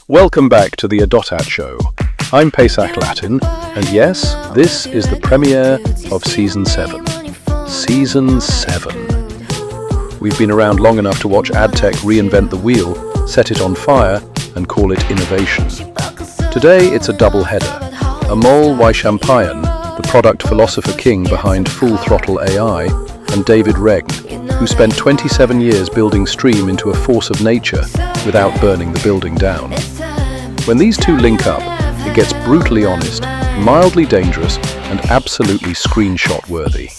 Welcome back to the ADOTAT Show. I'm Pesach Lattin, and yes, this is the premiere of Season 7. Season 7. We've been around long enough to watch Adtech reinvent the wheel, set it on fire, and call it innovation. Today, it's a double-header. Amol Waishampayan, the product philosopher king behind Throttle AI, and David Regn, who spent 27 years building Stream into a force of nature without burning the building down. When these two link up, it gets brutally honest, mildly dangerous, and absolutely screenshot-worthy.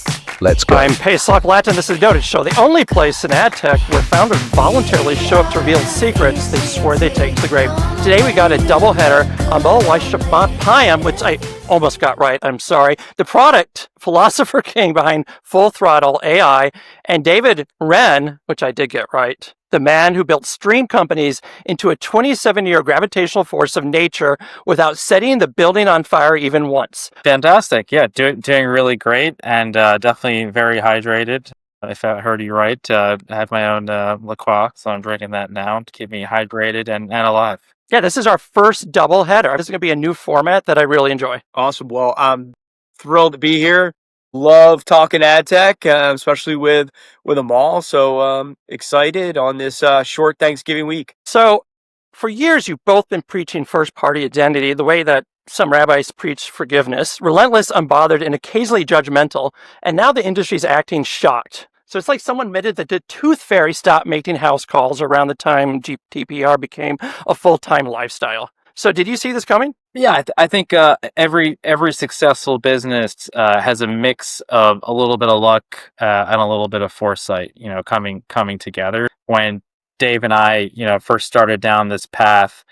Let's go. I'm Pesach Lattin. This is ADOTAT Show, the only place in Adtech where founders voluntarily show up to reveal secrets they swear they take to the grave. Today we got a doubleheader. Amol Waishampayan, which I almost got right, I'm sorry. The product philosopher king behind Throttle AI, and David Regn, which I did get right. The man who built stream companies into a 27-year gravitational force of nature without setting the building on fire even once. Fantastic. Yeah, doing really great, and definitely very hydrated. If I heard you right, I have my own LaCroix, so I'm drinking that now to keep me hydrated and alive. Yeah, this is our first double header. This is going to be a new format that I really enjoy. Awesome. Well, I'm thrilled to be here. Love talking Adtech, especially with Amol. So excited on this short Thanksgiving week. So for years, you've both been preaching first-party identity the way that some rabbis preach forgiveness, relentless, unbothered, and occasionally judgmental. And now the industry's acting shocked. So it's like someone admitted that the tooth fairy stopped making house calls around the time GDPR became a full-time lifestyle. So did you see this coming? Yeah, I think every successful business has a mix of a little bit of luck and a little bit of foresight, coming together. When Dave and I, first started down this path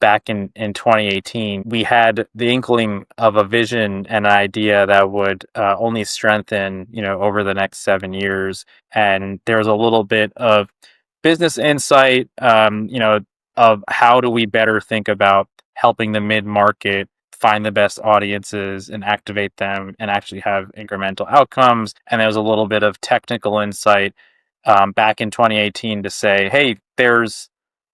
back in 2018, we had the inkling of a vision and an idea that would only strengthen, over the next 7 years. And there was a little bit of business insight, of how do we better think about helping the mid-market find the best audiences and activate them and actually have incremental outcomes. And there was a little bit of technical insight back in 2018 to say, hey, there's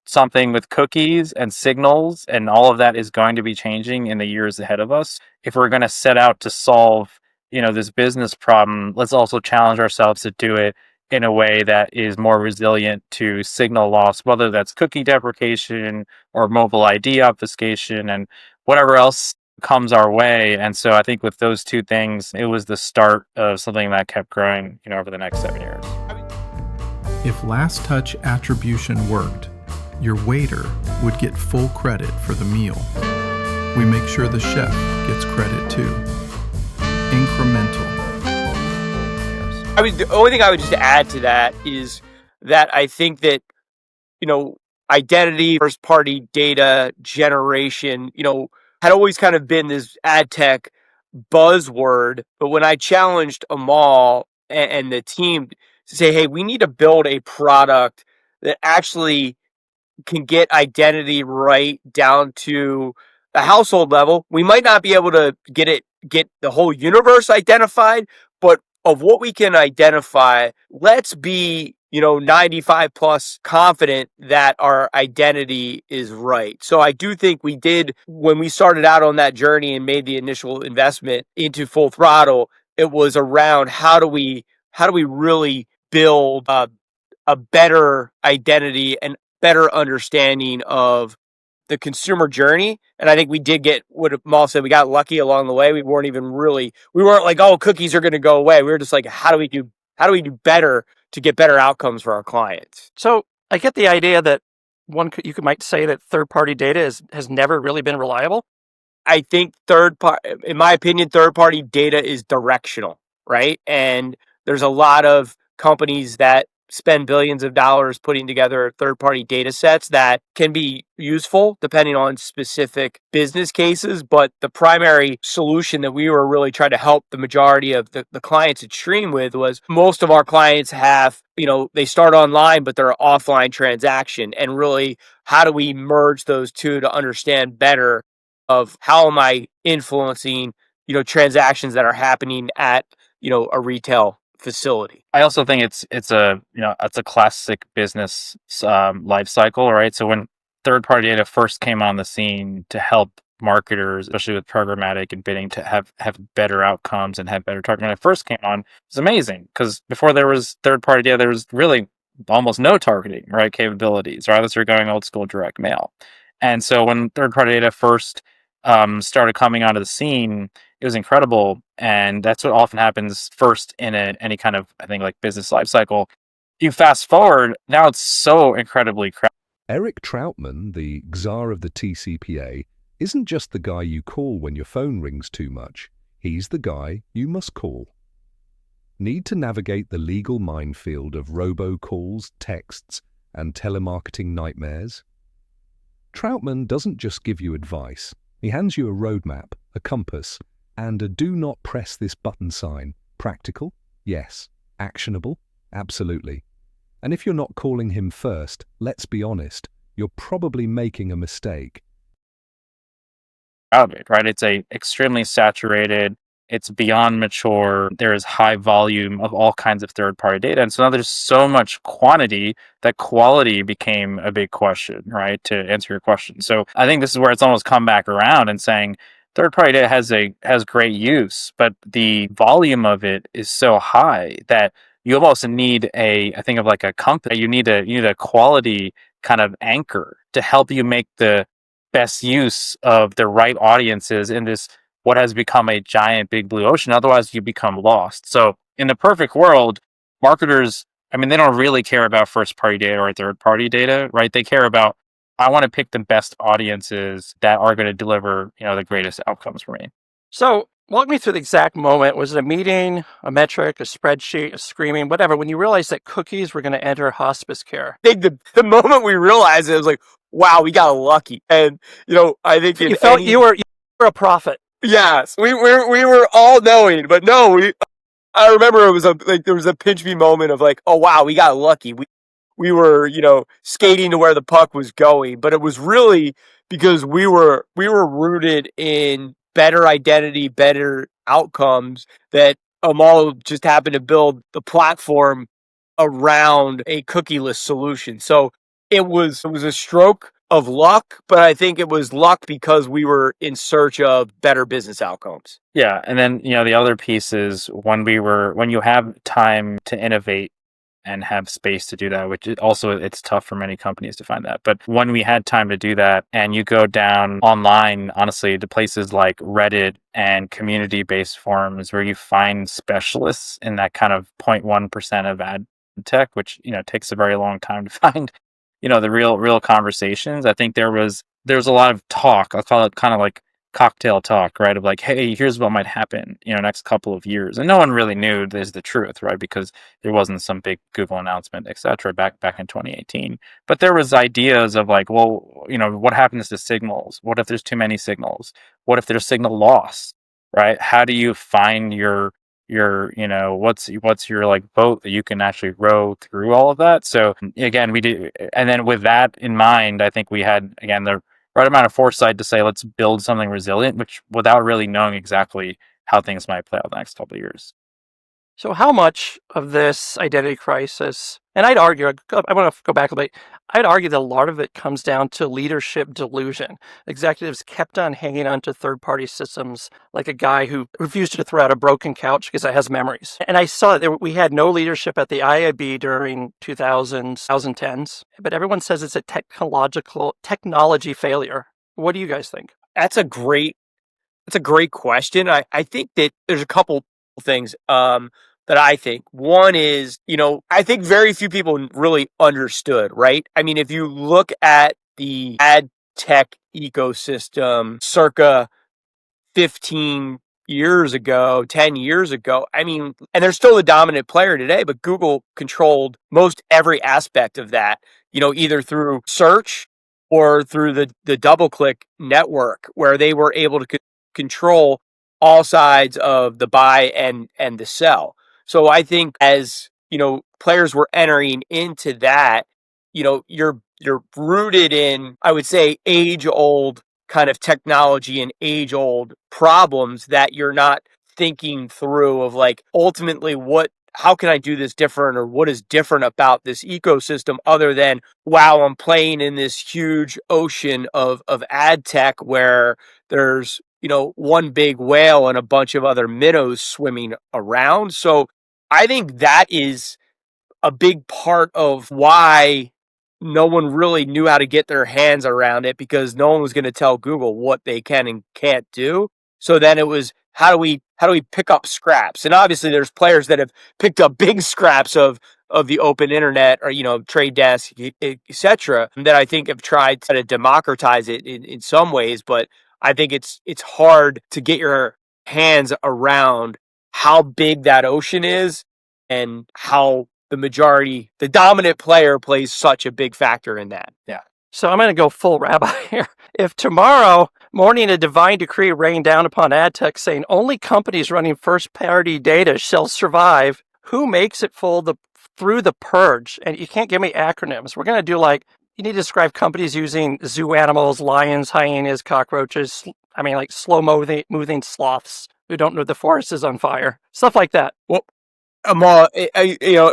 something with cookies and signals, and all of that is going to be changing in the years ahead of us. If we're going to set out to solve, this business problem, let's also challenge ourselves to do it in a way that is more resilient to signal loss, whether that's cookie deprecation or mobile ID obfuscation and whatever else comes our way. And so I think with those two things, it was the start of something that kept growing, over the next 7 years. If last touch attribution worked, your waiter would get full credit for the meal. We make sure the chef gets credit too. Incremental. The only thing I would just add to that is that I think that, identity, first-party data generation, had always kind of been this Adtech buzzword. But when I challenged Amol and the team to say, hey, we need to build a product that actually can get identity right down to the household level. We might not be able to get the whole universe identified, but of what we can identify, let's be, 95 plus confident that our identity is right. So I do think we did, when we started out on that journey and made the initial investment into Full Throttle, it was around how do we really build a better identity and better understanding of the consumer journey. And I think we did get what Amol said. We got lucky along the way. We weren't like, oh, cookies are going to go away. We were just like, how do we do better to get better outcomes for our clients? So I get the idea that might say that third-party data has never really been reliable. I think in my opinion, third-party data is directional, right? And there's a lot of companies that spend billions of dollars putting together third-party data sets that can be useful depending on specific business cases. But the primary solution that we were really trying to help the majority of the clients at Stream with was most of our clients have, they start online, but they're an offline transaction. And really, how do we merge those two to understand better of how am I influencing, transactions that are happening at, a retail facility. I also think it's a classic business life cycle, right? So when third-party data first came on the scene to help marketers, especially with programmatic and bidding, to have better outcomes and have better targeting. When it first came on, it was amazing because before there was third-party data, there was really almost no targeting, right, capabilities, right? Unless you're going old school direct mail. And so when third-party data first started coming onto the scene, it was incredible. And that's what often happens first in any kind of, I think, like business life cycle. You fast forward, now it's so incredibly crowded. Eric Troutman, the czar of the TCPA, isn't just the guy you call when your phone rings too much. He's the guy you must call. Need to navigate the legal minefield of robocalls, texts, and telemarketing nightmares? Troutman doesn't just give you advice. He hands you a roadmap, a compass, and a do not press this button sign. Practical? Yes. Actionable? Absolutely. And if you're not calling him first, let's be honest, you're probably making a mistake. Of it, right? It's a extremely saturated, it's beyond mature, there is high volume of all kinds of third-party data. And so now there's so much quantity that quality became a big question, right? To answer your question. So I think this is where it's almost come back around and saying third-party data has great use, but the volume of it is so high that you almost need I think of like a company, you need a quality kind of anchor to help you make the best use of the right audiences in this what has become a giant big blue ocean. Otherwise you become lost. So in the perfect world, marketers, I mean, they don't really care about first party data or third party data, right? They care about, I want to pick the best audiences that are going to deliver, the greatest outcomes for me. So walk me through the exact moment. Was it a meeting, a metric, a spreadsheet, a screaming, whatever, when you realized that cookies were going to enter hospice care? I think the moment we realized it was like, wow, we got lucky. And, I think you felt you were a prophet. Yes, we were all knowing, but no, I remember it was there was a pinch me moment of like, oh wow, we got lucky. We were, skating to where the puck was going, but it was really because we were rooted in better identity, better outcomes that Amol just happened to build the platform around a cookieless solution. So it was a stroke of luck, but I think it was luck because we were in search of better business outcomes. Yeah. And then, the other piece is when you have time to innovate and have space to do that, which it's tough for many companies to find that. But when we had time to do that and you go down online, honestly, to places like Reddit and community-based forums where you find specialists in that kind of 0.1% of ad tech, which, takes a very long time to find, the real conversations. I think there's a lot of talk. I'll call it kind of like cocktail talk, right? Of like, hey, here's what might happen, next couple of years. And no one really knew there's the truth, right? Because there wasn't some big Google announcement, et cetera, back in 2018. But there was ideas of like, well, what happens to signals? What if there's too many signals? What if there's signal loss, right? How do you find your what's your like boat that you can actually row through all of that? So again, we do, and then with that in mind, I think we had again the right amount of foresight to say let's build something resilient, which without really knowing exactly how things might play out the next couple of years. So how much of this identity crisis, and I'd argue, I want to go back a bit, I'd argue that a lot of it comes down to leadership delusion. Executives kept on hanging on to third-party systems like a guy who refused to throw out a broken couch because it has memories. And I saw that we had no leadership at the IAB during 2010s, but everyone says it's a technology failure. What do you guys think? That's a great question. I think that there's a couple things that I think. One is, I think very few people really understood, right? I mean, if you look at the ad tech ecosystem circa 15 years ago, 10 years ago, I mean, and they're still the dominant player today, but Google controlled most every aspect of that, either through search or through the DoubleClick network, where they were able to control all sides of the buy and the sell. So I think as, players were entering into that, you're rooted in, I would say, age-old kind of technology and age-old problems that you're not thinking through of like, ultimately, what how can I do this different, or what is different about this ecosystem other than, wow, I'm playing in this huge ocean of ad tech where there's, one big whale and a bunch of other minnows swimming around. So I think that is a big part of why no one really knew how to get their hands around it, because no one was going to tell Google what they can and can't do. So then it was, how do we pick up scraps? And obviously there's players that have picked up big scraps of the open internet, or Trade Desk, etc., that I think have tried to democratize it in some ways. But I think it's hard to get your hands around how big that ocean is, and how the dominant player plays such a big factor in that. Yeah. So I'm going to go full rabbi here. If tomorrow morning a divine decree rained down upon Adtech saying only companies running first-party data shall survive, who makes it through the purge? And you can't give me acronyms. We're going to do you need to describe companies using zoo animals, lions, hyenas, cockroaches, like slow-moving sloths who don't know the forest is on fire. Stuff like that. Well, Amol,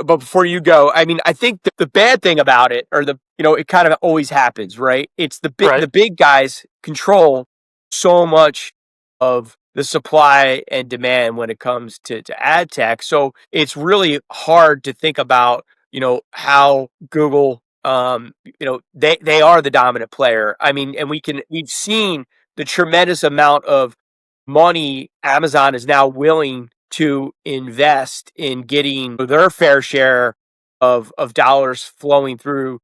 but before you go, I think the bad thing about it, or it kind of always happens, right? It's the big guys control so much of the supply and demand when it comes to ad tech. So it's really hard to think about, how Google, they are the dominant player. And we've seen the tremendous amount of money Amazon is now willing to invest in getting their fair share of dollars flowing through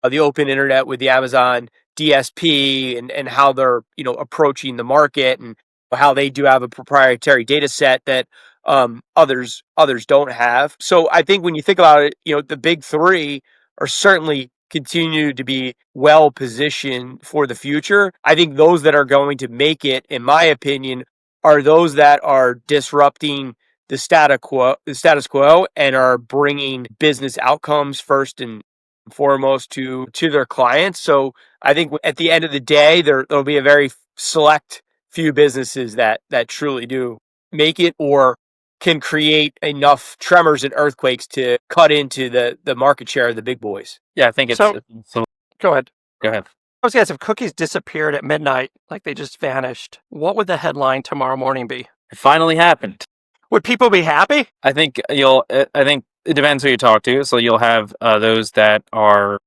the open internet with the Amazon DSP, and how they're approaching the market, and how they do have a proprietary data set that others don't have. So I think when you think about it, the big three are certainly continue to be well positioned for the future. I think those that are going to make it, in my opinion, are those that are disrupting the status quo, and are bringing business outcomes first and foremost to their clients. So I think at the end of the day, there'll be a very select few businesses that truly do make it, or can create enough tremors and earthquakes to cut into the market share of the big boys. Yeah, I think it's so. Go ahead. Go ahead. I was guys, if cookies disappeared at midnight, like they just vanished, what would the headline tomorrow morning be? It finally happened. Would people be happy? I think it depends who you talk to. So you'll have those that are,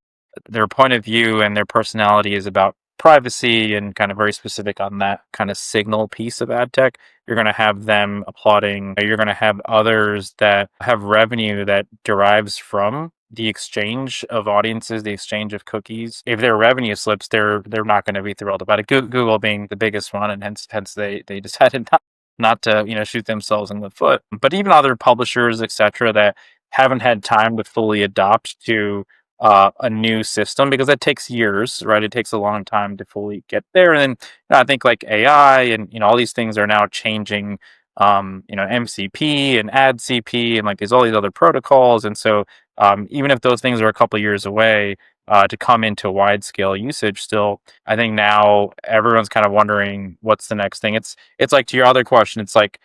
their point of view and their personality is about privacy and kind of very specific on that kind of signal piece of ad tech. You're going to have them applauding. You're going to have others that have revenue that derives from the exchange of audiences, the exchange of cookies. If their revenue slips, they're not going to be thrilled about it. Google being the biggest one, and hence they decided not to shoot themselves in the foot. But even other publishers, etc., that haven't had time to fully adopt to a new system, because that takes years, right? It takes a long time to fully get there. And then I think like AI and all these things are now changing. MCP and AdCP and there's all these other protocols, and so even if those things are a couple years away to come into wide scale usage, still I think now everyone's kind of wondering what's the next thing. It's like, to your other question, it's like,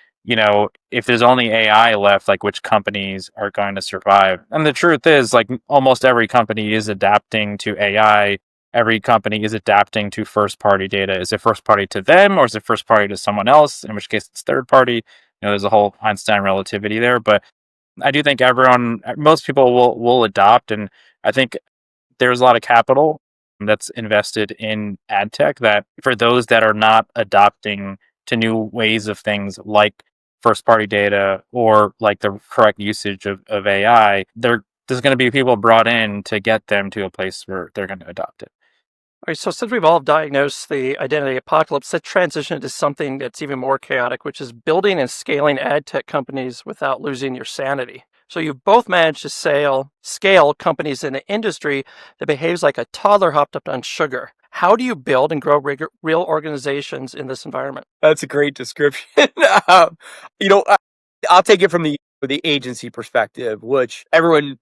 if there's only AI left, which companies are going to survive? And the truth is, almost every company is adapting to AI. Every company is adapting to first party data. Is it first party to them, or is it first party to someone else? In which case it's third party. There's a whole Einstein relativity there. But I do think most people will adopt. And I think there's a lot of capital that's invested in ad tech, that for those that are not adopting to new ways of things like first party data, or the correct usage of AI, there's going to be people brought in to get them to a place where they're going to adopt it. All right, so since we've all diagnosed the identity apocalypse, let's transition to something that's even more chaotic, which is building and scaling ad tech companies without losing your sanity. So you've both managed to scale companies in an industry that behaves like a toddler hopped up on sugar. How do you build and grow real organizations in this environment? That's a great description. I'll take it from the agency perspective, which everyone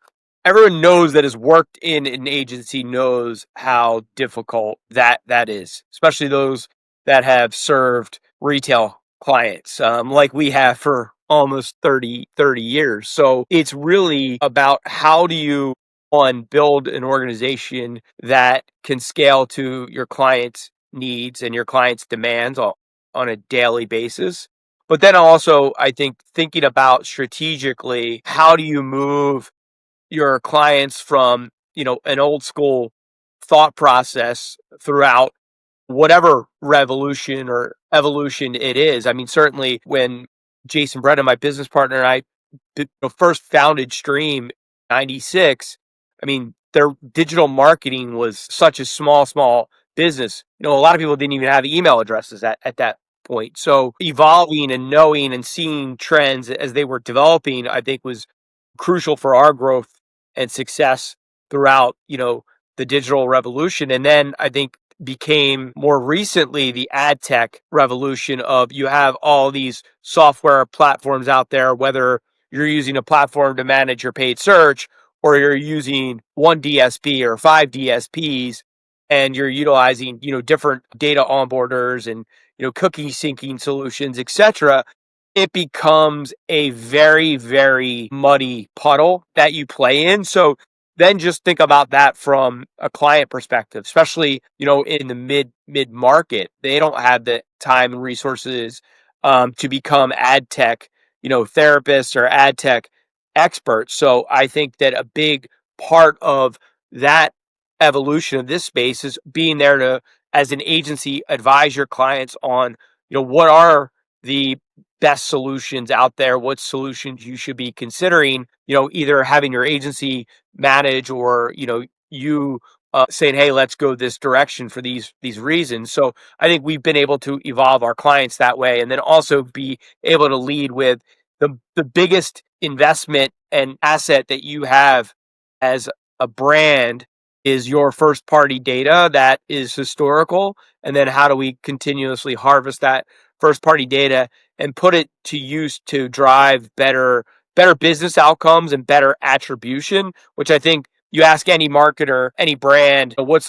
knows that has worked in an agency knows how difficult that is, especially those that have served retail clients, like we have for almost 30 years. So it's really about how do you, one, build an organization that can scale to your clients' needs and your clients' demands on a daily basis. But then also, I think thinking about strategically, how do you move your clients from, an old school thought process throughout whatever revolution or evolution it is. I mean, certainly when Jason Brennan, my business partner, and I first founded Stream in '96, I mean, their digital marketing was such a small business. A lot of people didn't even have email addresses at that point. So evolving and knowing and seeing trends as they were developing, I think was crucial for our growth and success throughout, the digital revolution. And then I think became more recently the ad tech revolution of you have all these software platforms out there, whether you're using a platform to manage your paid search or you're using one DSP or five DSPs and you're utilizing, different data onboarders and, cookie syncing solutions, etc. It becomes a very, very muddy puddle that you play in. So then just think about that from a client perspective, especially, in the mid market. They don't have the time and resources to become ad tech, therapists or ad tech experts. So I think that a big part of that evolution of this space is being there to, as an agency, advise your clients on, what are the best solutions out there, what solutions you should be considering, either having your agency manage or, you saying, hey, let's go this direction for these reasons. So I think we've been able to evolve our clients that way and then also be able to lead with the biggest investment and asset that you have as a brand is your first party data that is historical. And then how do we continuously harvest that first party data and put it to use to drive better business outcomes and better attribution, which I think you ask any marketer, any brand, what's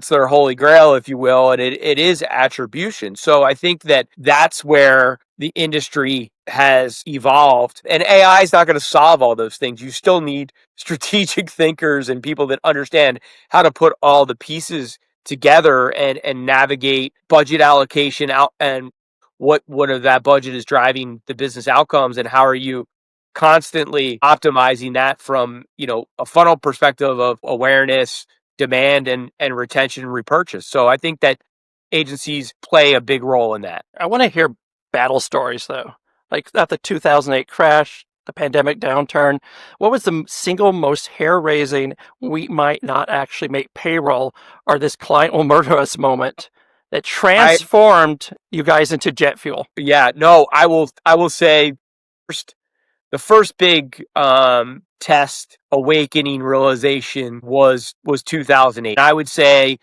their holy grail, if you will, and it is attribution. So I think that that's where the industry has evolved, and AI is not going to solve all those things. You still need strategic thinkers and people that understand how to put all the pieces together and navigate budget allocation out and what of that budget is driving the business outcomes and how are you constantly optimizing that from, a funnel perspective of awareness, demand and retention and repurchase. So I think that agencies play a big role in that. I want to hear battle stories though. Like at the 2008 crash, the pandemic downturn, what was the single most hair-raising, we might not actually make payroll or this client will murder us moment that transformed you guys into jet fuel? Yeah, no, I will say the first big test, awakening, realization was 2008. I would say,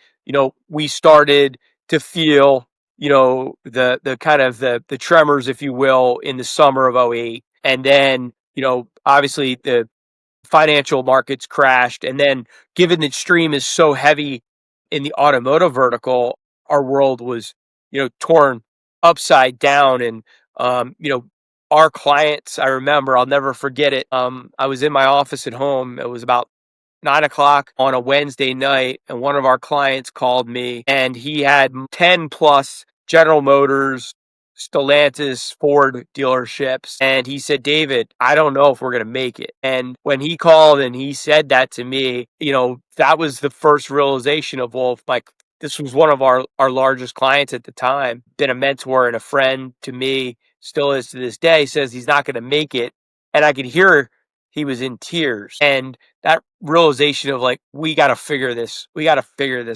we started to feel, the kind of the tremors, if you will, in the summer of '08. And then, obviously the financial markets crashed. And then given that Stream is so heavy in the automotive vertical, our world was, torn upside down. And, our clients, I remember, I'll never forget it. I was in my office at home. It was about 9 o'clock on a Wednesday night, and one of our clients called me, and he had 10 plus General Motors, Stellantis, Ford dealerships. And he said, David, I don't know if we're going to make it. And when he called and he said that to me, that was the first realization of, well, like, this was one of our largest clients at the time, been a mentor and a friend to me, still is to this day, says he's not going to make it. And I could hear he was in tears. And that realization of like, we got to figure this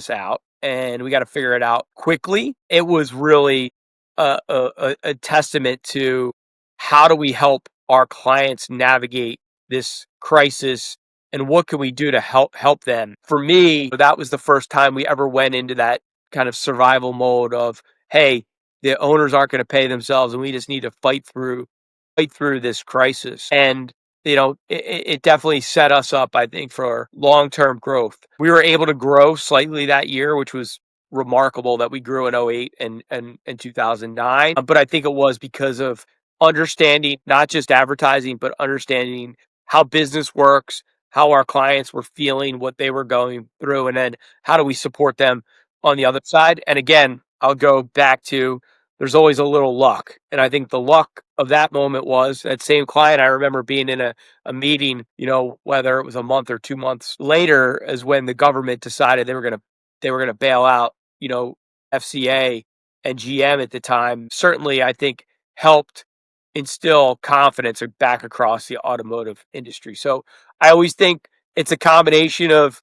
out and we got to figure it out quickly. It was really a testament to how do we help our clients navigate this crisis and what can we do to help them. For me, that was the first time we ever went into that kind of survival mode of, hey, the owners aren't going to pay themselves and we just need to fight through this crisis. And it definitely set us up, I think, for long-term growth. We were able to grow slightly that year, which was remarkable that we grew in '08 and 2009. But I think it was because of understanding not just advertising, but understanding how business works, how our clients were feeling, what they were going through, and then how do we support them on the other side. And again, I'll go back to there's always a little luck. And I think the luck of that moment was that same client. I remember being in a meeting, whether it was a month or 2 months later, as when the government decided they were gonna bail out, FCA and GM at the time. Certainly, I think helped instill confidence back across the automotive industry. So I always think it's a combination of,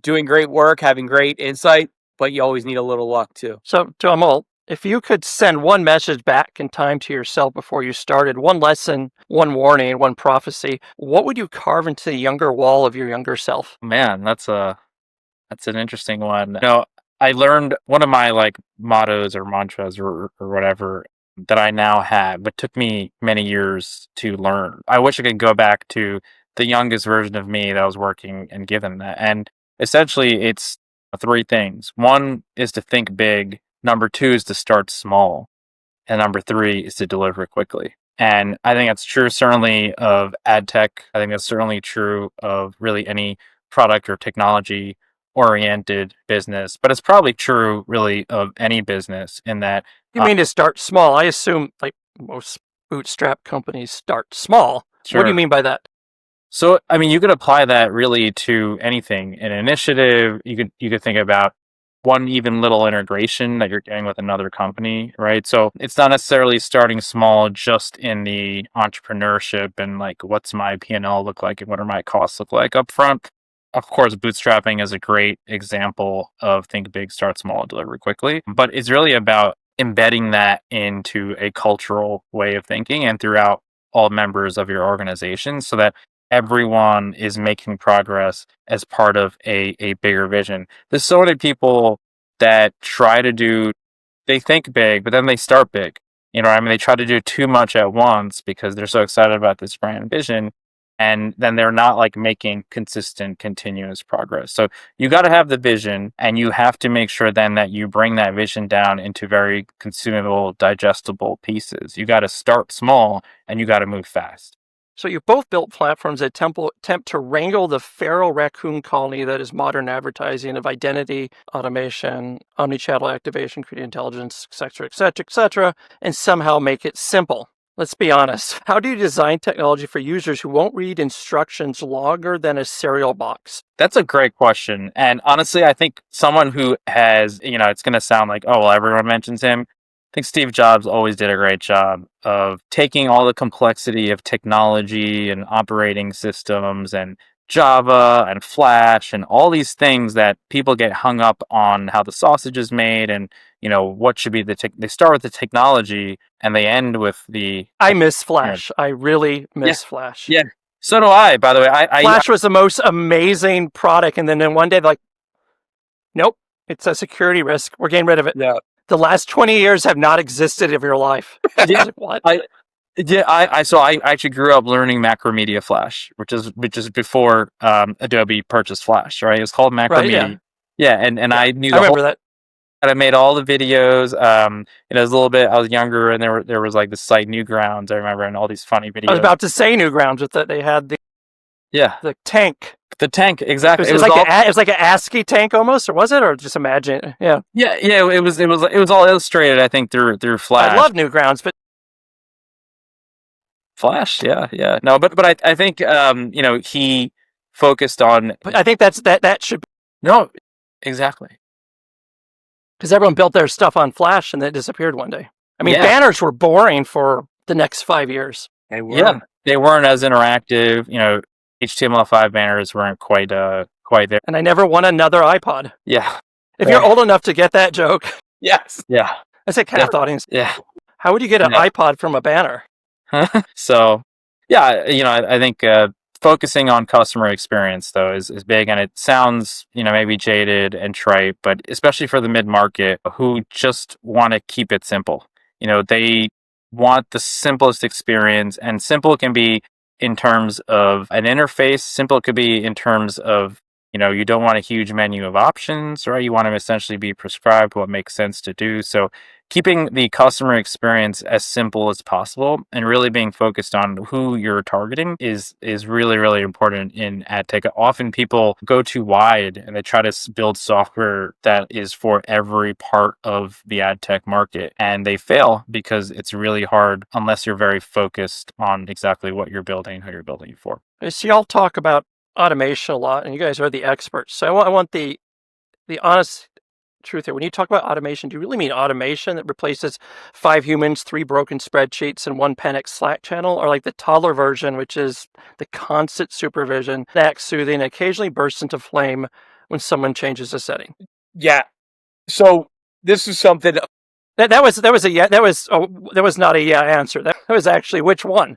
doing great work, having great insight, but you always need a little luck too. So, to Amol, if you could send one message back in time to yourself before you started, one lesson, one warning, one prophecy, what would you carve into the younger wall of your younger self? Man, that's an interesting one. I learned one of my like mottos or mantras or whatever that I now have, but took me many years to learn. I wish I could go back to the youngest version of me that was working and give them that. And essentially, it's three things. One is to think big. Number two is to start small. And number three is to deliver quickly. And I think that's true certainly of Adtech. I think that's certainly true of really any product or technology oriented business, but it's probably true really of any business in that. You mean to start small? I assume like most bootstrap companies start small. Sure. What do you mean by that? So, I mean, you could apply that really to anything. An initiative, you could think about one even little integration that you're getting with another company, right? So it's not necessarily starting small just in the entrepreneurship and like, what's my P&L look like and what are my costs look like up front. Of course, bootstrapping is a great example of think big, start small, deliver quickly. But it's really about embedding that into a cultural way of thinking and throughout all members of your organization so that everyone is making progress as part of a bigger vision. There's so many people that they think big, but then they start big. They try to do too much at once because they're so excited about this brand vision. And then they're not like making consistent, continuous progress. So you got to have the vision and you have to make sure then that you bring that vision down into very consumable, digestible pieces. You got to start small and you got to move fast. So you both built platforms that attempt to wrangle the feral raccoon colony that is modern advertising of identity, automation, omnichannel activation, creating intelligence, et cetera, and somehow make it simple. Let's be honest. How do you design technology for users who won't read instructions longer than a cereal box? That's a great question. And honestly, I think someone who has, it's going to sound like, oh, well, everyone mentions him. I think Steve Jobs always did a great job of taking all the complexity of technology and operating systems and Java and Flash and all these things that people get hung up on how the sausage is made and, what should be they start with the technology and they end with the... I miss Flash. I really miss Flash. Yeah. So do I, by the way. Flash was the most amazing product. And then one day, like, nope, it's a security risk. We're getting rid of it. Yeah. The last 20 years have not existed of your life. Yeah. Like, what? I actually grew up learning Macromedia Flash, which is before Adobe purchased Flash, right? It was called Macromedia. Right, yeah. And I knew I remember that. And I made all the videos. It was a little bit. I was younger, and there was like the site Newgrounds. I remember, and all these funny videos. I was about to say Newgrounds with that. They had the tank. The tank, exactly. It was like an ASCII tank almost, or was it? Or just imagine, yeah. It was all illustrated, I think, through Flash. I love Newgrounds, but Flash, yeah. No, but I think he focused on. But I think that should be. No, exactly. Because everyone built their stuff on Flash and then it disappeared one day. I mean, banners were boring for the next 5 years. They were. Yeah, they weren't as interactive. HTML5 banners weren't quite there. And I never won another iPod. Yeah. If you're old enough to get that joke. Yes. Yeah. I say half the audience. Yeah. How would you get an iPod from a banner? So, I think focusing on customer experience, though, is big. And it sounds, maybe jaded and trite, but especially for the mid-market who just want to keep it simple. They want the simplest experience, and simple can be in terms of an interface. Simple could be in terms of You don't want a huge menu of options, right? You want to essentially be prescribed what makes sense to do. So keeping the customer experience as simple as possible and really being focused on who you're targeting is really, really important in ad tech. Often people go too wide and they try to build software that is for every part of the ad tech market, and they fail because it's really hard unless you're very focused on exactly what you're building and who you're building it for. So y'all talk about automation a lot, and you guys are the experts. So I want the honest truth here. When you talk about automation, do you really mean automation that replaces 5 humans, 3 broken spreadsheets, and 1 panicked Slack channel, or like the toddler version, which is the constant supervision, that acts soothing, and occasionally bursts into flame when someone changes a setting? Yeah. So this is something that was not a yeah answer. That was actually which one?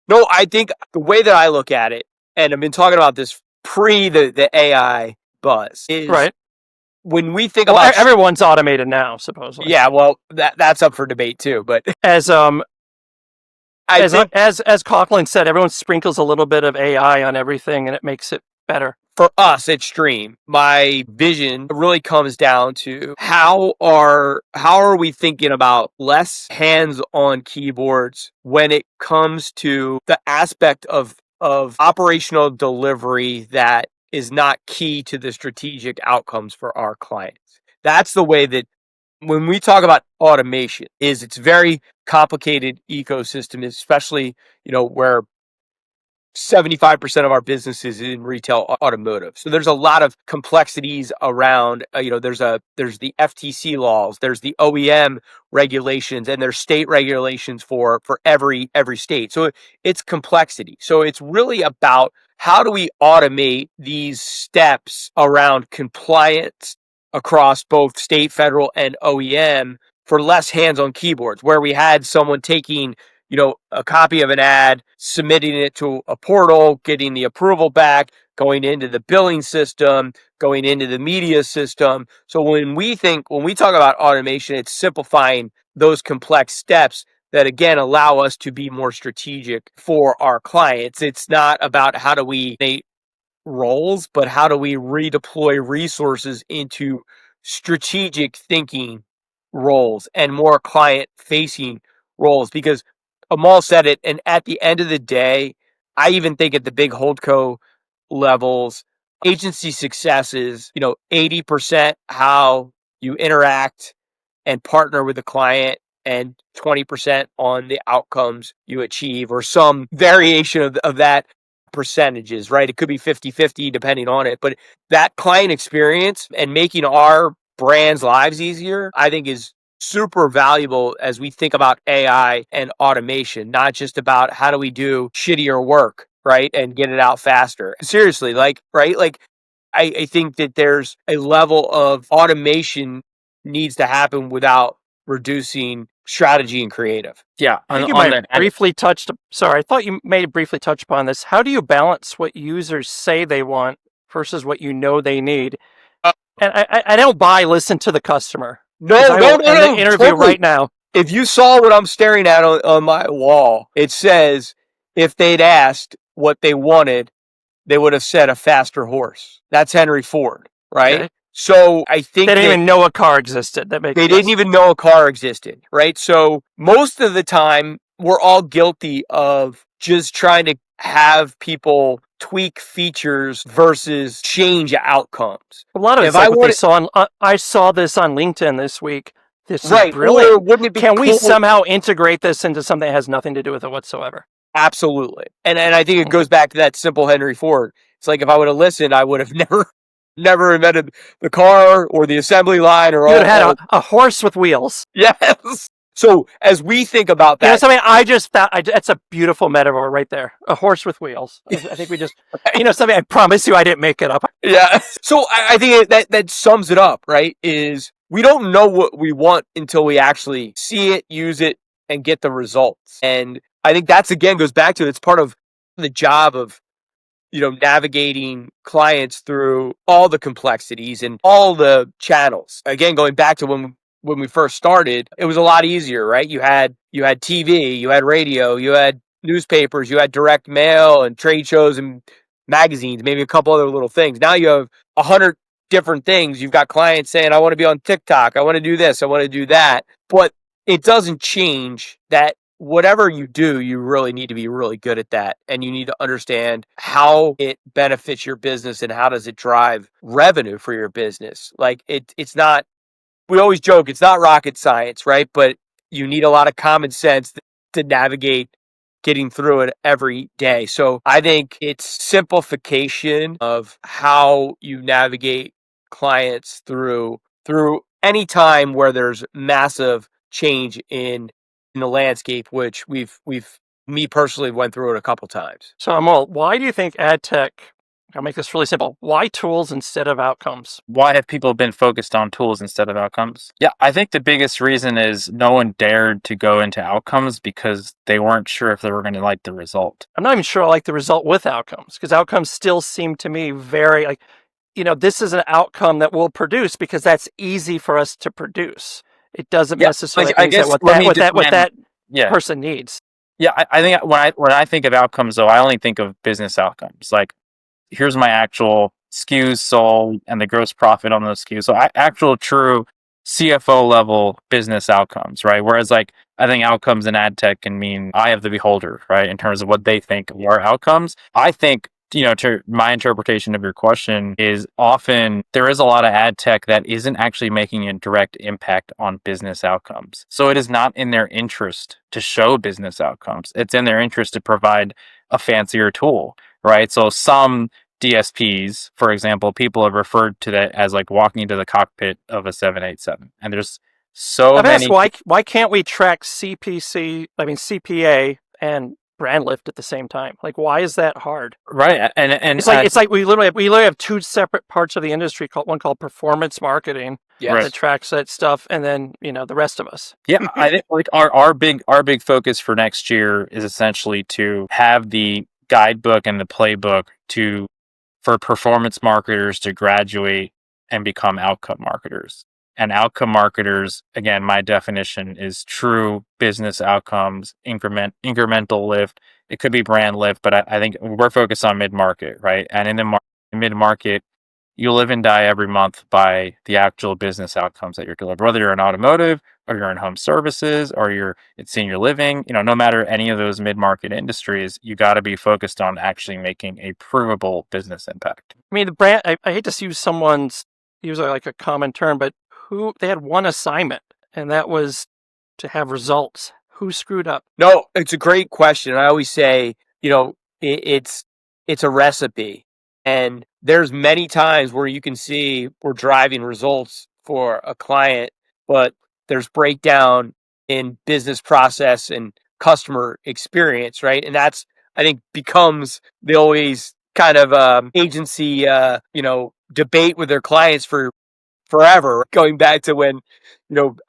No, I think the way that I look at it, and I've been talking about this pre the AI buzz, is right. When we think about everyone's automated now, supposedly. Yeah, well, that's up for debate too. But as Coughlin said, everyone sprinkles a little bit of AI on everything, and it makes it better. For us at Stream, my vision really comes down to how are we thinking about less hands on keyboards when it comes to the aspect of operational delivery that is not key to the strategic outcomes for our clients. That's the way that when we talk about automation, it's very complicated ecosystem, especially, where 75% of our business is in retail automotive. So there's a lot of complexities around, there's the FTC laws, there's the OEM regulations, and there's state regulations for every state. So it's complexity. So it's really about how do we automate these steps around compliance across both state, federal, and OEM for less hands on keyboards, where we had someone taking a copy of an ad, submitting it to a portal, getting the approval back, going into the billing system, going into the media system. So when we talk about automation, it's simplifying those complex steps that, again, allow us to be more strategic for our clients. It's not about how do we make roles, but how do we redeploy resources into strategic thinking roles and more client-facing roles, because Amol said it, and at the end of the day, I even think at the big holdco levels, agency success is, 80% how you interact and partner with the client, and 20% on the outcomes you achieve, or some variation of that percentages, right? It could be 50-50 depending on it, but that client experience and making our brands' lives easier, I think, is super valuable as we think about AI and automation, not just about how do we do shittier work, right? And get it out faster. Seriously, I think that there's a level of automation needs to happen without reducing strategy and creative. Yeah. I think you might have briefly touched. Sorry, I thought you may have briefly touched upon this. How do you balance what users say they want versus what they need? And I don't listen to the customer. No. Interview totally. Right now. If you saw what I'm staring at on my wall, it says if they'd asked what they wanted, they would have said a faster horse. That's Henry Ford, right? Okay. So I think they didn't even know a car existed. They didn't even know a car existed, right? So most of the time, we're all guilty of just trying to have people tweak features versus change outcomes. A lot of it's like what they saw on. I saw this on LinkedIn this week. This is right. Brilliant. Or wouldn't it be Can cool? We somehow integrate this into something that has nothing to do with it whatsoever? Absolutely. And I think it goes back to that simple Henry Ford. It's like if I would have listened, I would have never invented the car or the assembly line or all. You would have had a horse with wheels. Yes. So as we think about that, you know something, I just thought that's a beautiful metaphor right there. A horse with wheels. I think we just, something. I promise you, I didn't make it up. Yeah. So I think that sums it up. Right? Is we don't know what we want until we actually see it, use it, and get the results. And I think that's, again, goes back to it's part of the job of navigating clients through all the complexities and all the channels. Again, going back to when we first started, it was a lot easier, right? You had TV, you had radio, you had newspapers, you had direct mail and trade shows and magazines, maybe a couple other little things. Now you have 100 different things. You've got clients saying, I want to be on TikTok. I want to do this. I want to do that. But it doesn't change that whatever you do, you really need to be really good at that. And you need to understand how it benefits your business and how does it drive revenue for your business. Like it's not, we always joke, it's not rocket science, right? But you need a lot of common sense to navigate getting through it every day. So I think it's simplification of how you navigate clients through any time where there's massive change in the landscape, which we've me personally went through it a couple times. So Amol, why do you think Adtech, I'll make this really simple, why tools instead of outcomes? Why have people been focused on tools instead of outcomes? Yeah, I think the biggest reason is no one dared to go into outcomes because they weren't sure if they were going to like the result. I'm not even sure I like the result with outcomes, because outcomes still seem to me very like, this is an outcome that we'll produce because that's easy for us to produce. It doesn't necessarily mean what that person needs. Yeah, I think when I think of outcomes, though, I only think of business outcomes. Like, here's my actual SKUs sold and the gross profit on those SKUs. So actual true CFO level business outcomes, right? Whereas like I think outcomes in ad tech can mean eye of the beholder, right? In terms of what they think are outcomes. I think, to my interpretation of your question is often there is a lot of ad tech that isn't actually making a direct impact on business outcomes. So it is not in their interest to show business outcomes. It's in their interest to provide a fancier tool, right? So some DSPs, for example, people have referred to that as like walking into the cockpit of a 787. And there's so many. Why can't we track CPA and brand lift at the same time? Like, why is that hard? Right. And it's like we literally have two separate parts of the industry, one called performance marketing that tracks that stuff, and then the rest of us. Yeah, I think like our big focus for next year is essentially to have the guidebook and the playbook for performance marketers to graduate and become outcome marketers. And outcome marketers, again, my definition is true business outcomes, incremental lift. It could be brand lift, but I think we're focused on mid-market, right? And in the mid-market, you live and die every month by the actual business outcomes that you're delivering. Whether you're in automotive or you're in home services or you're in senior living, no matter any of those mid-market industries, you got to be focused on actually making a provable business impact. I mean, the brand, I hate to use usually like a common term, but they had one assignment, and that was to have results. Who screwed up? No, it's a great question. I always say, it's a recipe, and there's many times where you can see we're driving results for a client, but there's breakdown in business process and customer experience, right? And that's, I think, becomes the always kind of agency, debate with their clients for forever, going back to when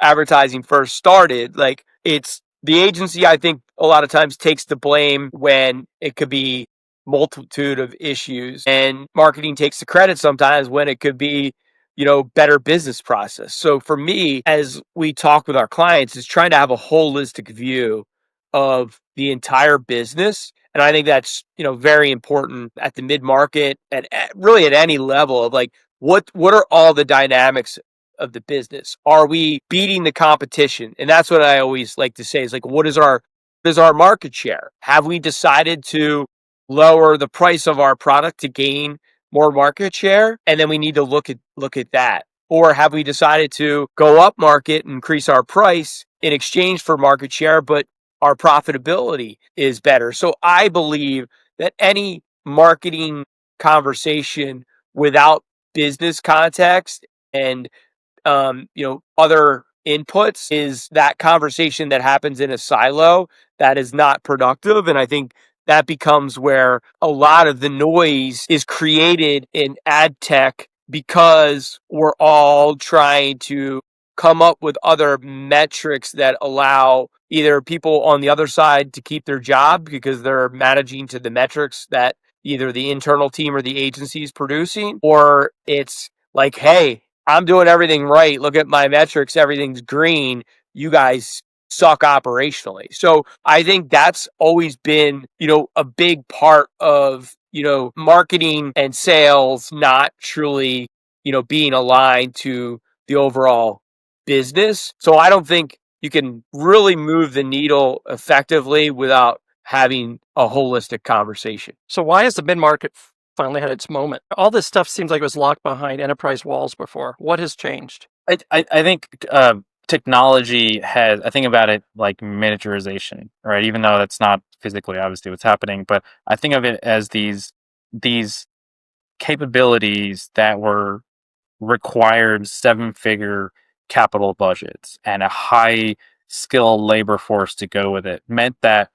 advertising first started. Like, it's the agency, I think, a lot of times takes the blame when it could be multitude of issues, and marketing takes the credit sometimes when it could be better business process. So for me, as we talk with our clients, is trying to have a holistic view of the entire business. And I think that's very important at the mid-market and really at any level of like, what are all the dynamics of the business? Are we beating the competition? And that's what I always like to say is like, what is our market share? Have we decided to lower the price of our product to gain more market share? And then we need to look at that. Or have we decided to go up market and increase our price in exchange for market share, but our profitability is better? So I believe that any marketing conversation without business context and other inputs is that conversation that happens in a silo that is not productive. And I think that becomes where a lot of the noise is created in ad tech, because we're all trying to come up with other metrics that allow either people on the other side to keep their job because they're managing to the metrics that either the internal team or the agency is producing, or it's like, hey, I'm doing everything right. Look at my metrics. Everything's green. You guys suck operationally. So I think that's always been, a big part of marketing and sales not truly, being aligned to the overall business. So I don't think you can really move the needle effectively without having a holistic conversation. So why has the mid-market finally had its moment? All this stuff seems like it was locked behind enterprise walls before. What has changed? I think technology has, I think about it like miniaturization, right? Even though that's not physically obviously what's happening, but I think of it as these capabilities that were required 7-figure capital budgets and a high skilled labor force to go with it meant that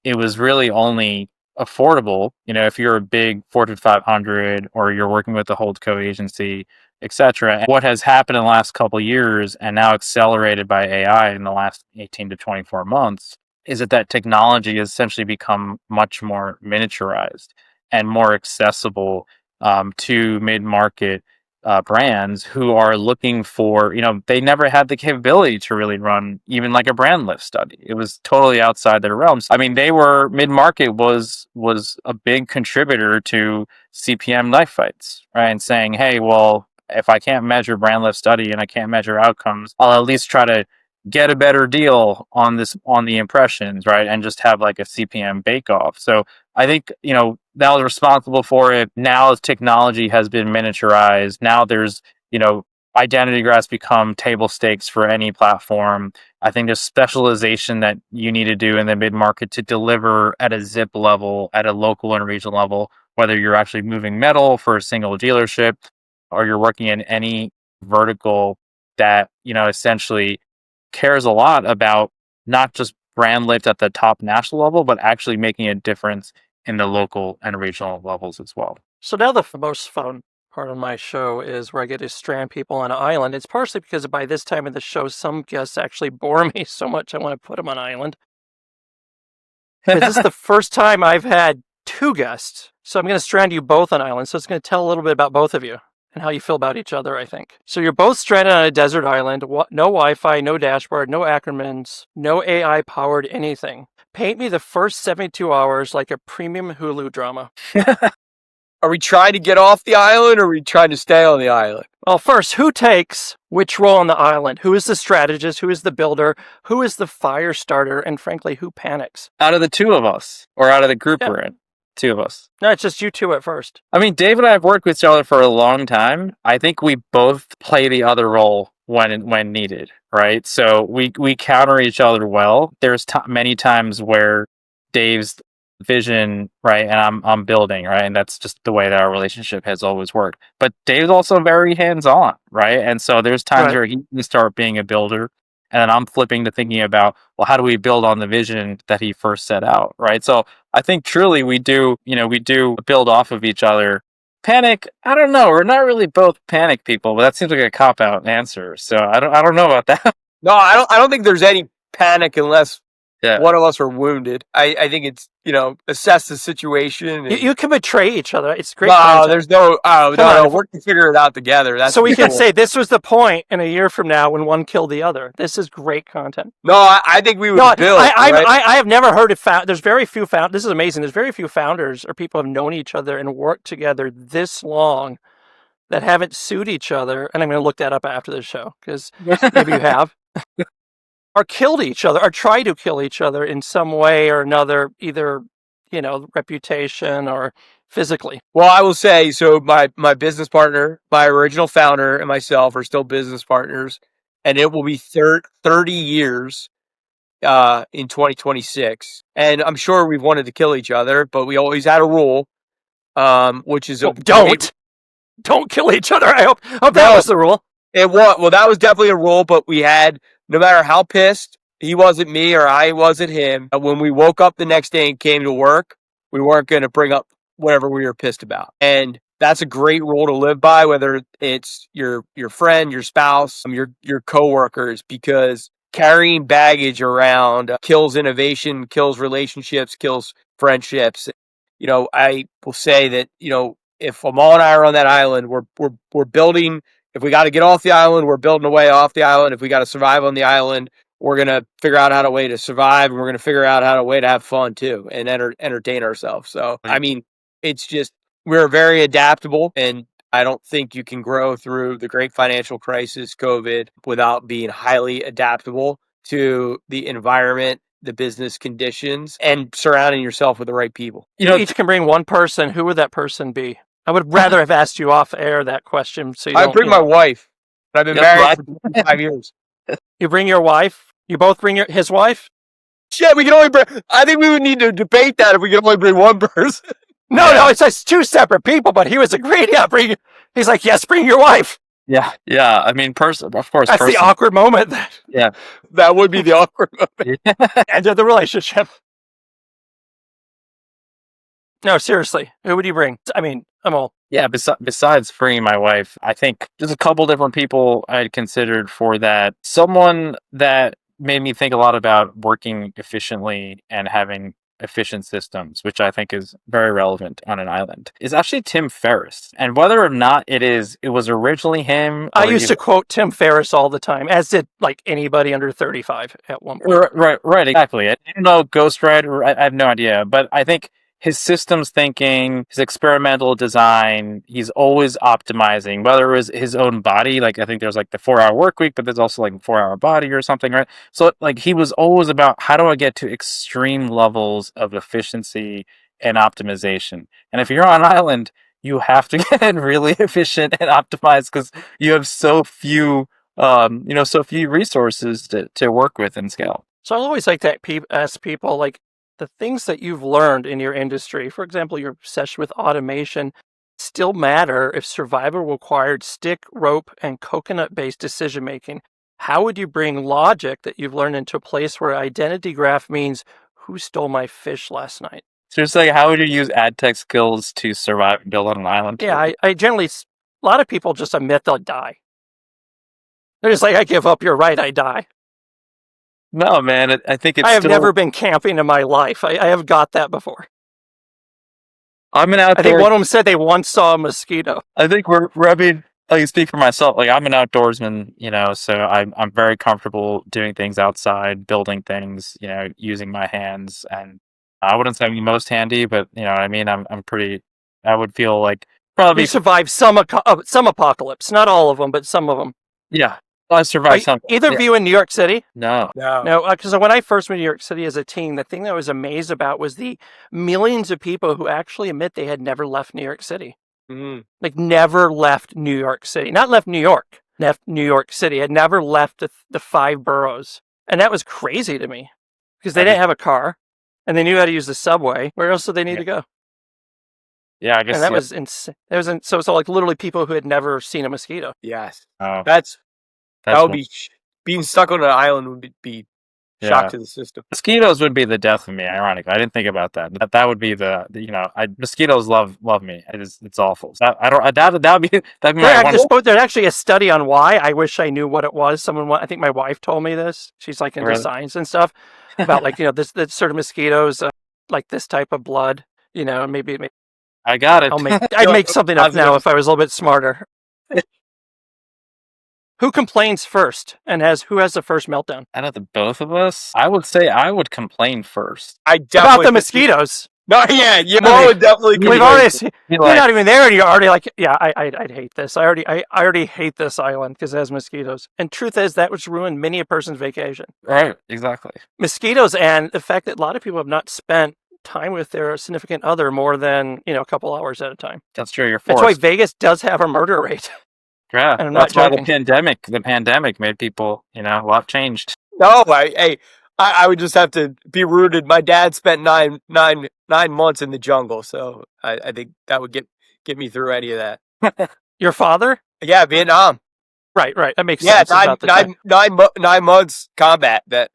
it was really only affordable, if you're a big Fortune 500 or you're working with a holdco agency, etc. What has happened in the last couple of years and now accelerated by AI in the last 18 to 24 months is that technology has essentially become much more miniaturized and more accessible to mid-market brands who are looking for, they never had the capability to really run even like a brand lift study. It was totally outside their realms. I mean, mid-market was a big contributor to CPM knife fights, right? And saying, hey, well, if I can't measure brand lift study and I can't measure outcomes, I'll at least try to get a better deal on the impressions, right? And just have like a CPM bake off. So I think, that was responsible for it. Now as technology has been miniaturized, now there's, identity graphs become table stakes for any platform. I think there's specialization that you need to do in the mid-market to deliver at a zip level, at a local and regional level, whether you're actually moving metal for a single dealership or you're working in any vertical that, essentially cares a lot about not just brand lift at the top national level, but actually making a difference in the local and regional levels as well. So now the most fun part of my show is where I get to strand people on an island. It's partially because by this time of the show, some guests actually bore me so much I want to put them on an island. This is the first time I've had 2 guests. So I'm going to strand you both on islands. So it's going to tell a little bit about both of you and how you feel about each other, I think. So you're both stranded on a desert island, no Wi-Fi, no dashboard, no acronyms, no AI-powered anything. Paint me the first 72 hours like a premium Hulu drama. Are we trying to get off the island or are we trying to stay on the island? Well, first, who takes which role on the island? Who is the strategist? Who is the builder? Who is the fire starter? And frankly, who panics? Out of the 2 of us, or out of the group we're in, 2 of us. No, it's just you 2 at first. I mean, Dave and I have worked with each other for a long time. I think we both play the other role when needed, right? So we counter each other well. There's many times where Dave's vision, right, and I'm building, right, and that's just the way that our relationship has always worked. But Dave's also very hands-on, right, and so there's times where he can start being a builder, and then I'm flipping to thinking about, well, how do we build on the vision that he first set out, right? So I think truly we do build off of each other. Panic, I don't know. We're not really both panic people, but that seems like a cop-out answer. So I don't know about that. No, I don't think there's any panic unless one of us are wounded. I think it's, assess the situation. You can betray each other. It's great. No, there's no, we're going to figure it out together. That's so we can say this was the point in a year from now when one killed the other. This is great content. No, I think we would build. I have never heard of there's very few this is amazing. There's very few founders or people who have known each other and worked together this long that haven't sued each other. And I'm going to look that up after the show because maybe you have. Or killed each other, or tried to kill each other in some way or another, either, reputation or physically. Well, I will say, so my business partner, my original founder, and myself are still business partners, and it will be 30 years in 2026. And I'm sure we've wanted to kill each other, but we always had a rule, which is don't kill each other. I hope that was the rule. It was, well, that was definitely a rule, but we had, no matter how pissed he wasn't me or I wasn't him, when we woke up the next day and came to work, we weren't going to bring up whatever we were pissed about. And that's a great rule to live by, whether it's your friend, your spouse, your coworkers, because carrying baggage around kills innovation, kills relationships, kills friendships. I will say that, if Amol and I are on that island, we're building. If we got to get off the island, we're building a way off the island. If we got to survive on the island, we're going to figure out how to way to survive, and we're going to figure out how to way to have fun too and entertain ourselves. So, I mean, It's just, we're very adaptable, and I don't think you can grow through the great financial crisis, COVID, without being highly adaptable to the environment, the business conditions, and surrounding yourself with the right people. You each can bring one person. Who would that person be? I would rather have asked you off air that question. So I'd bring my wife. I've been married for 5 years. You bring your wife? You both bring his wife? Yeah, we can only bring, I think we would need to debate that if we could only bring one person. No, it's two separate people, but he was agreed. Yeah, he's like, yes, bring your wife. Yeah. I mean, of course. That's the awkward moment. Yeah. That would be the awkward moment. End of the relationship. No, seriously. Who would you bring? I mean, Amol. Yeah, besides bringing my wife, I think there's a couple different people I'd considered for that. Someone that made me think a lot about working efficiently and having efficient systems, which I think is very relevant on an island, is actually Tim Ferriss. And whether or not it was originally him. I used to quote Tim Ferriss all the time, as did like anybody under 35 at one point. Right, exactly. I don't know Ghostwriter, I have no idea, but I think his systems thinking, his experimental design, he's always optimizing, whether it was his own body, like I think there's like the 4-hour work week, but there's also like 4-hour body or something, right? So like he was always about, how do I get to extreme levels of efficiency and optimization? And if you're on an island, you have to get really efficient and optimized because you have so few resources to work with and scale. So I always like to ask people, like, the things that you've learned in your industry, for example, your obsession with automation, still matter if survival required stick, rope, and coconut-based decision-making. How would you bring logic that you've learned into a place where identity graph means who stole my fish last night? So it's like, how would you use Adtech skills to survive and build on an island? Yeah, I generally, a lot of people just admit they'll die. They're just like, I give up, you're right, I die. No, man, I think it's I have never been camping in my life. I have got that before. I'm an outdoor... I think one of them said they once saw a mosquito. I think I mean, I can speak for myself. Like, I'm an outdoorsman, so I'm very comfortable doing things outside, building things, using my hands. And I wouldn't say I'm the most handy, but what I mean? I'm pretty... I would feel like probably... You survived some apocalypse. Not all of them, but some of them. Yeah. I survived something. Either of you in New York City? No. Because when I first went to New York City as a teen, the thing that I was amazed about was the millions of people who actually admit they had never left New York City. Mm. Like, never left New York City. Not left New York. Left New York City. Had never left the 5 boroughs. And that was crazy to me. Because they didn't have a car. And they knew how to use the subway. Where else did they need to go? Yeah, I guess. And that was insane. So it's like literally people who had never seen a mosquito. Yes. Oh. That would be, being stuck on an island would be shock to the system. Mosquitoes would be the death of me, ironically. I didn't think about that. That would be mosquitoes love me. It's awful. That'd be there's actually a study on why. I wish I knew what it was. I think my wife told me this. She's like into science and stuff about like, this certain mosquitoes, like this type of blood, maybe. I got it. I'd make something up now if I was a little bit smarter. Who complains first and who has the first meltdown? Out of the both of us, I would say I would complain first. About the mosquitoes. No, yeah, would definitely complain. We've already, you're not even there and you're already like, yeah, I'd hate this. I already hate this island because it has mosquitoes. And truth is, that would ruin many a person's vacation. Right, exactly. Mosquitoes and the fact that a lot of people have not spent time with their significant other more than, a couple hours at a time. That's true, you're forced. That's why Vegas does have a murder rate. Yeah, that's why the pandemic made people, a lot changed. No, I would just have to be rooted. My dad spent nine months in the jungle, so I think that would get me through any of that. Your father? Yeah, Vietnam. Right. That makes sense. Yeah, 9 months combat. I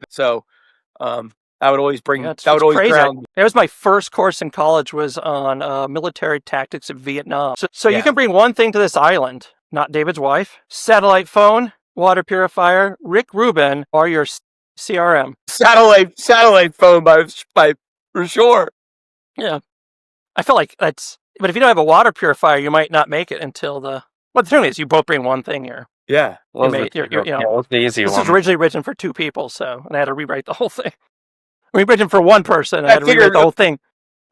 would always bring. That would always ground me. It was my first course in college was on military tactics in Vietnam. So you can bring one thing to this island. Not David's wife, satellite phone, water purifier, Rick Rubin, or your CRM. Satellite phone by for sure. Yeah. I feel like but if you don't have a water purifier, you might not make it until the thing is, you both bring one thing here. Yeah. The easy this one. was originally written for 2 people, and I had to rewrite the whole thing. Rewritten for one person, I had to rewrite the whole thing.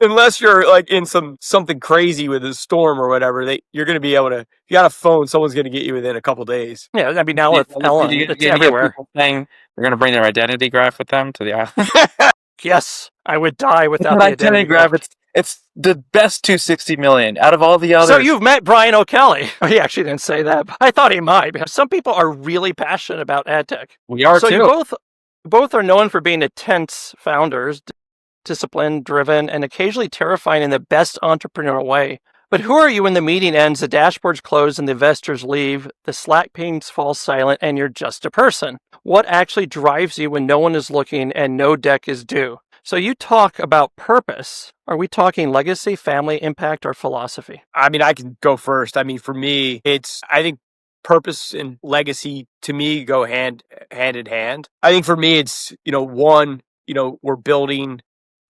unless you're like in something crazy with a storm or whatever, you're going to be able to. If you got a phone, someone's going to get you within a couple days. Yeah, I mean, now with Ellen, it's everywhere. Saying they're going to bring their identity graph with them to the island. Yes, I would die without That the identity graph. It's the best 260 million out of all the others. So you've met Brian O'Kelly. He actually didn't say that, but I thought he might. Some people are really passionate about Adtech. We are so too. You both are known for being intense founders, disciplined, driven, and occasionally terrifying in the best entrepreneurial way. But who are you when the meeting ends, the dashboards close, and the investors leave, the Slack pings fall silent, and you're just a person? What actually drives you when no one is looking and no deck is due? So you talk about purpose. Are we talking legacy, family, impact, or philosophy? I mean, I can go first. I mean, for me, I think purpose and legacy to me go hand in hand. I think for me, it's, one, we're building,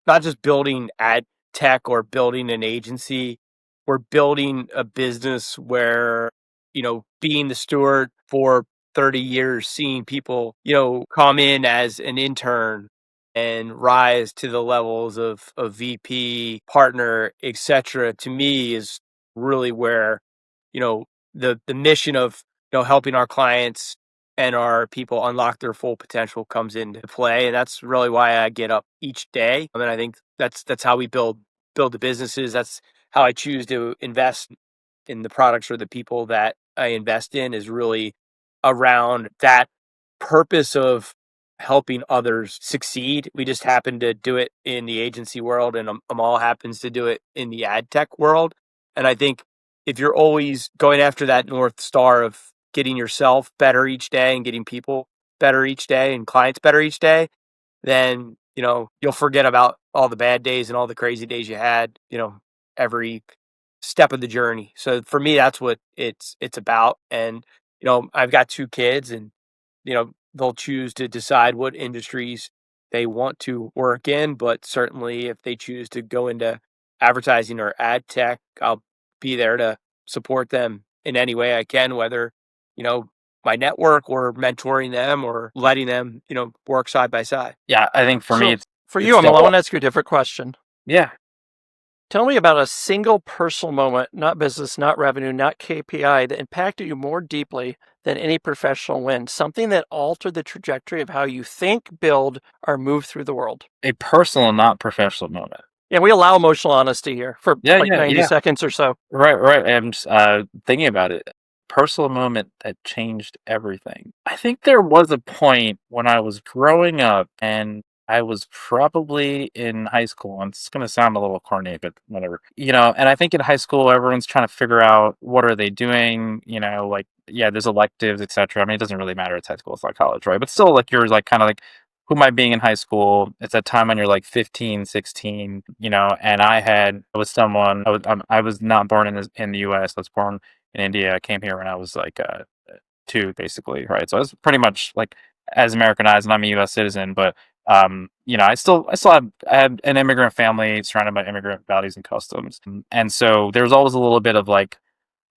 not just building ad tech or building an agency. We're building a business where, being the steward for 30 years, seeing people, come in as an intern and rise to the levels of VP, partner, etc. To me is really where, the mission of, helping our clients and our people unlock their full potential comes into play. And that's really why I get up each day. I mean, I think that's how we build the businesses. That's how I choose to invest in the products or the people that I invest in, is really around that purpose of helping others succeed. We just happen to do it in the agency world, and Amol happens to do it in the ad tech world. And I think if you're always going after that North Star of getting yourself better each day and getting people better each day and clients better each day, then, you'll forget about all the bad days and all the crazy days you had, every step of the journey. So for me, that's what it's about. And, I've got 2 kids, and, they'll choose to decide what industries they want to work in. But certainly if they choose to go into advertising or ad tech, I'll be there to support them in any way I can, whether, my network or mentoring them or letting them, work side by side. Yeah, I think for me, for you, Amol, I want to ask you a different question. Yeah. Tell me about a single personal moment, not business, not revenue, not KPI, that impacted you more deeply than any professional win. Something that altered the trajectory of how you think, build, or move through the world. A personal, not professional moment. Yeah, we allow emotional honesty here for 90 seconds or so. Right. I'm just thinking about it. Personal moment that changed everything. I think there was a point when I was growing up, and I was probably in high school, and it's going to sound a little corny, but whatever. And I think in high school, everyone's trying to figure out what are they doing, there's electives, etc. I mean, it doesn't really matter. It's high school, it's not college, right? But still, like, you're like kind of like, who am I being in high school? It's that time when you're like 15, 16, and I was not born in the US. I was born in India. I came here when I was like 2, basically, right? So I was pretty much like as Americanized, and I'm a US citizen, but I had an immigrant family surrounded by immigrant values and customs. And so there was always a little bit of like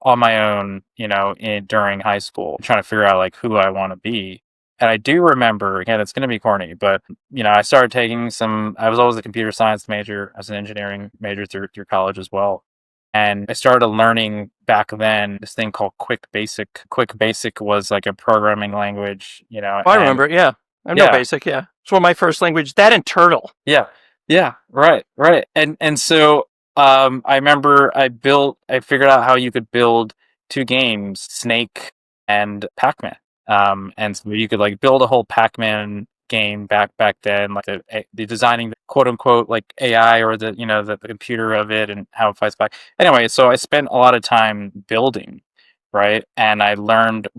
on my own, during high school, trying to figure out like who I want to be. And I do remember, again, it's going to be corny, but, I started taking I was always a computer science major, as an engineering major through college as well. And I started learning back then this thing called Quick Basic. Quick Basic was like a programming language, I remember it, yeah. I know Basic, yeah. It's one of my first language, that and Turtle. Yeah, right. And so I remember I figured out how you could build 2 games, Snake and Pac-Man. And so you could like build a whole Pac-Man game back then, like the designing the quote unquote like AI or the computer of it and how it fights back. Anyway, so I spent a lot of time building, right? And I learned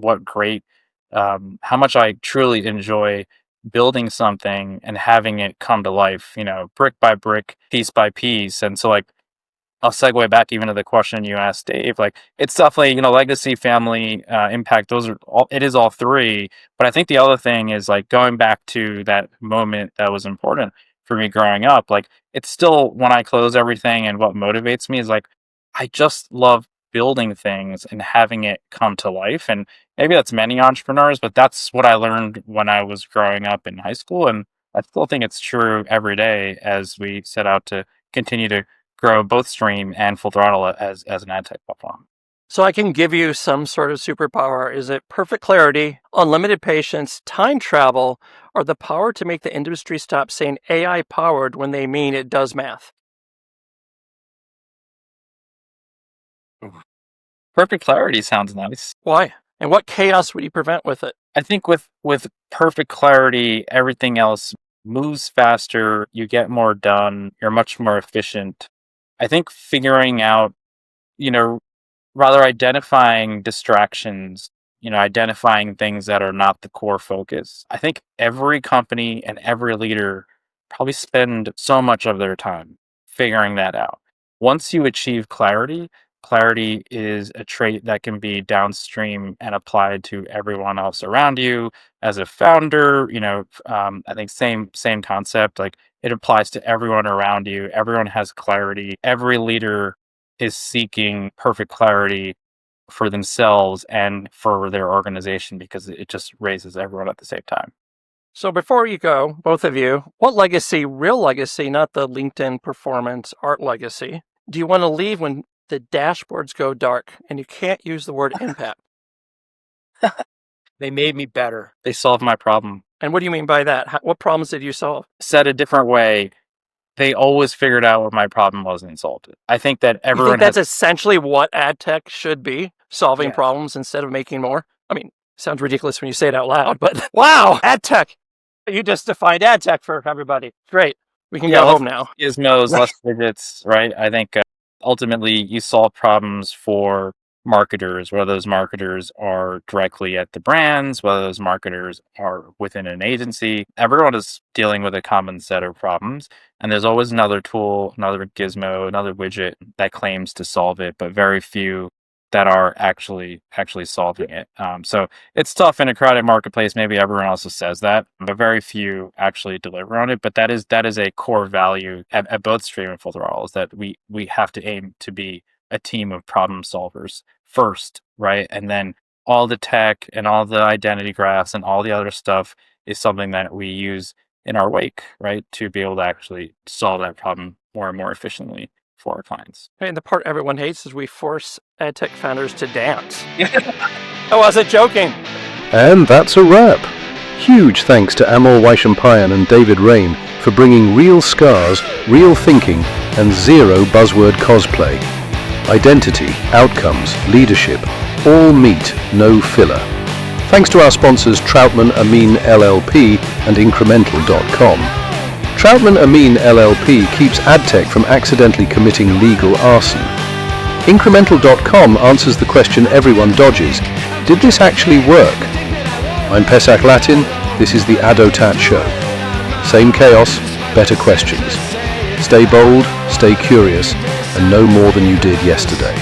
how much I truly enjoy building something and having it come to life, brick by brick, piece by piece. And so like, I'll segue back even to the question you asked Dave. Like, it's definitely, legacy, family, impact. It is all 3. But I think the other thing is like going back to that moment that was important for me growing up. Like, it's still, when I close everything, and what motivates me is like, I just love building things and having it come to life. And maybe that's many entrepreneurs, but that's what I learned when I was growing up in high school. And I still think it's true every day as we set out to continue to grow both Stream and Full Throttle as an ad tech platform. So I can give you some sort of superpower. Is it perfect clarity, unlimited patience, time travel, or the power to make the industry stop saying AI powered when they mean it does math? Perfect clarity sounds nice. Why? And what chaos would you prevent with it? I think with perfect clarity, everything else moves faster, you get more done, you're much more efficient. I think figuring out, rather identifying distractions, identifying things that are not the core focus. I think every company and every leader probably spend so much of their time figuring that out. Once you achieve clarity is a trait that can be downstream and applied to everyone else around you. As a founder, I think same concept. Like, it applies to everyone around you. Everyone has clarity. Every leader is seeking perfect clarity for themselves and for their organization, because it just raises everyone at the same time. So before you go, both of you, what legacy, real legacy, not the LinkedIn performance art legacy, do you want to leave when the dashboards go dark and you can't use the word impact? They made me better. They solved my problem. And what do you mean by that? What problems did you solve? Said a different way, they always figured out what my problem was and solved it. I think that You everyone think that's essentially what ad tech should be? Solving Yes. problems instead of making more? I mean, sounds ridiculous when you say it out loud, but wow, ad tech. You just defined ad tech for everybody. Great. We can go home now. Gizmos, less widgets, right? I think ultimately you solve problems for marketers, whether those marketers are directly at the brands, whether those marketers are within an agency. Everyone is dealing with a common set of problems, and there's always another tool, another gizmo, another widget that claims to solve it, but very few that are actually solving it. So it's tough in a crowded marketplace. Maybe everyone also says that, but very few actually deliver on it. But that is a core value at both Stream and Full Throttle, is that we have to aim to be a team of problem solvers first, right? And then all the tech and all the identity graphs and all the other stuff is something that we use in our wake, right? To be able to actually solve that problem more and more efficiently for our clients. And the part everyone hates is we force ad tech founders to dance. I wasn't joking. And that's a wrap. Huge thanks to Amol Waishampayan and David Regn for bringing real scars, real thinking, and zero buzzword cosplay. Identity, outcomes, leadership, all meat, no filler. Thanks to our sponsors Troutman Amin LLP and Incremental.com. Troutman Amin LLP keeps Adtech from accidentally committing legal arson. Incremental.com answers the question everyone dodges: did this actually work? I'm Pesach Lattin, this is the ADOTAT Show. Same chaos, better questions. Stay bold, stay curious, and know more than you did yesterday.